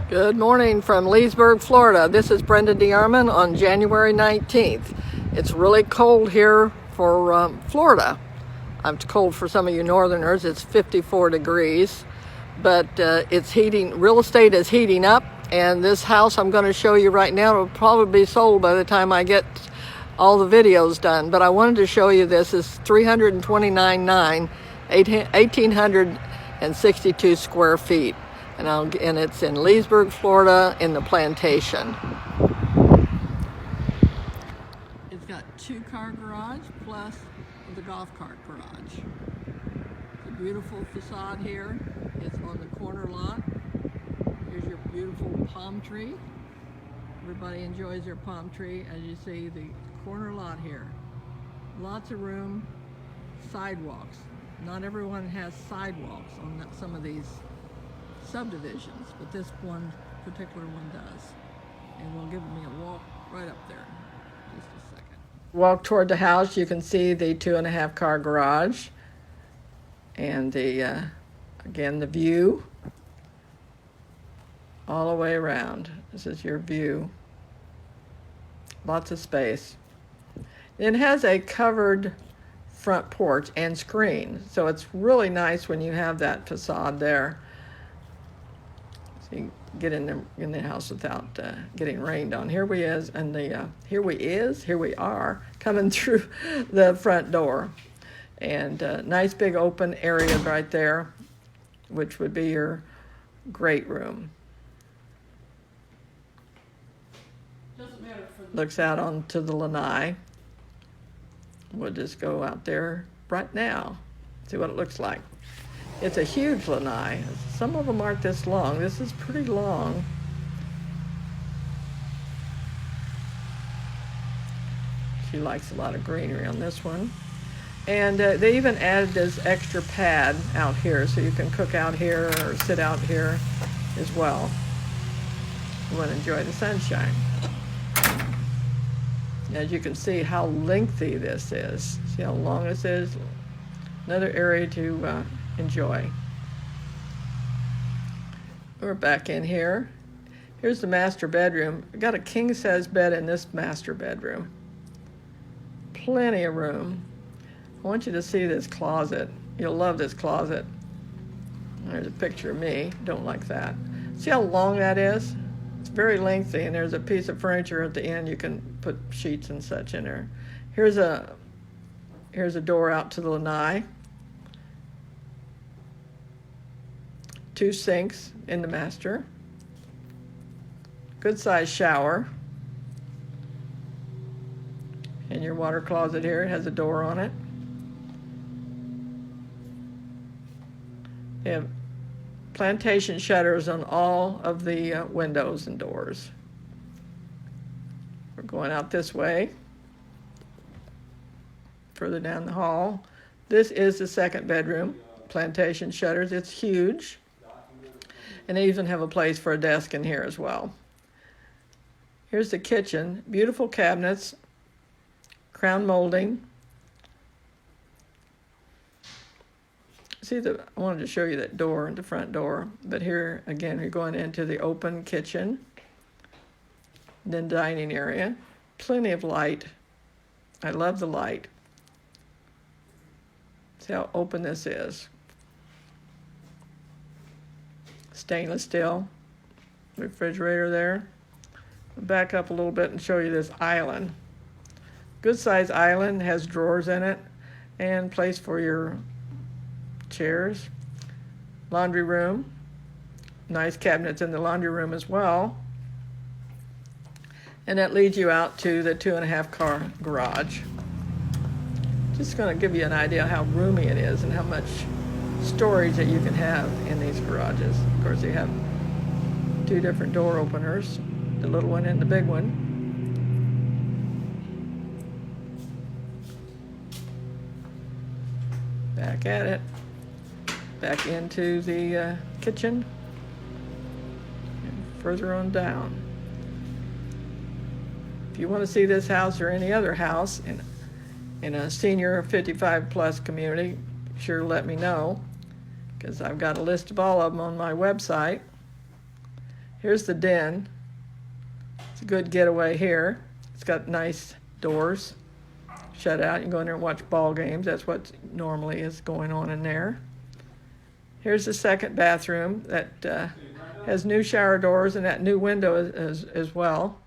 Good morning from Leesburg, Florida. This is Brenda DeArmond on January 19th. It's really cold here for Florida. It's cold for some of you northerners. It's 54 degrees, but it's heating. Real estate is heating up, and this house I'm going to show you right now will probably be sold by the time I get all the videos done. But I wanted to show you this. It's 329.9, 1,862 square feet. And it's in Leesburg, Florida, in the Plantation. It's got 2-car garage plus the golf cart garage. It's a beautiful facade here. It's on the corner lot. Here's your beautiful palm tree. Everybody enjoys their palm tree. As you see, the corner lot here. Lots of room, sidewalks. Not everyone has sidewalks on some of these subdivisions, but this one particular one does. And we'll give me a walk right up there. Just a second. Walk toward the house, you can see the 2.5-car garage and the again the view all the way around. This is your view. Lots of space. It has a covered front porch and screen, so it's really nice when you have that facade there. So you get in the house without getting rained on. Here we are coming through the front door, and nice big open area right there, which would be your great room. Looks out onto the lanai. We'll just go out there right now, see what it looks like. It's a huge lanai. Some of them aren't this long. This is pretty long. She likes a lot of greenery on this one. And they even added this extra pad out here, so you can cook out here or sit out here as well. You want to enjoy the sunshine. As you can see how lengthy this is. See how long this is? Another area to enjoy. We're back in here. Here's the master bedroom. We've got a king-size bed in this master bedroom. Plenty of room. I want you to see this closet. You'll love this closet. There's a picture of me. Don't like that. See how long that is? It's very lengthy, and there's a piece of furniture at the end. You can put sheets and such in there. Here's a door out to the lanai. 2 sinks in the master. Good sized shower. And your water closet here, it has a door on it. They have plantation shutters on all of the windows and doors. We're going out this way, further down the hall. This is the second bedroom. Plantation shutters, it's huge. And they even have a place for a desk in here as well. Here's the kitchen. Beautiful cabinets, crown molding. See, I wanted to show you that door, the front door. But here, again, you're going into the open kitchen. Then dining area. Plenty of light. I love the light. See how open this is. Stainless steel refrigerator there. Back up a little bit and show you this island. Good size island, has drawers in it and place for your chairs. Laundry room. Nice cabinets in the laundry room as well. And that leads you out to the 2.5-car garage. Just going to give you an idea how roomy it is and how much storage that you can have in these garages. Of course, you have 2 different door openers, the little one and the big one. Back at it. Back into the kitchen. And further on down. If you want to see this house or any other house in a senior 55 plus community, sure let me know, because I've got a list of all of them on my website. Here's the den. It's a good getaway here. It's got nice doors shut out. You can go in there and watch ball games. That's what normally is going on in there. Here's the second bathroom that has new shower doors and that new window as well.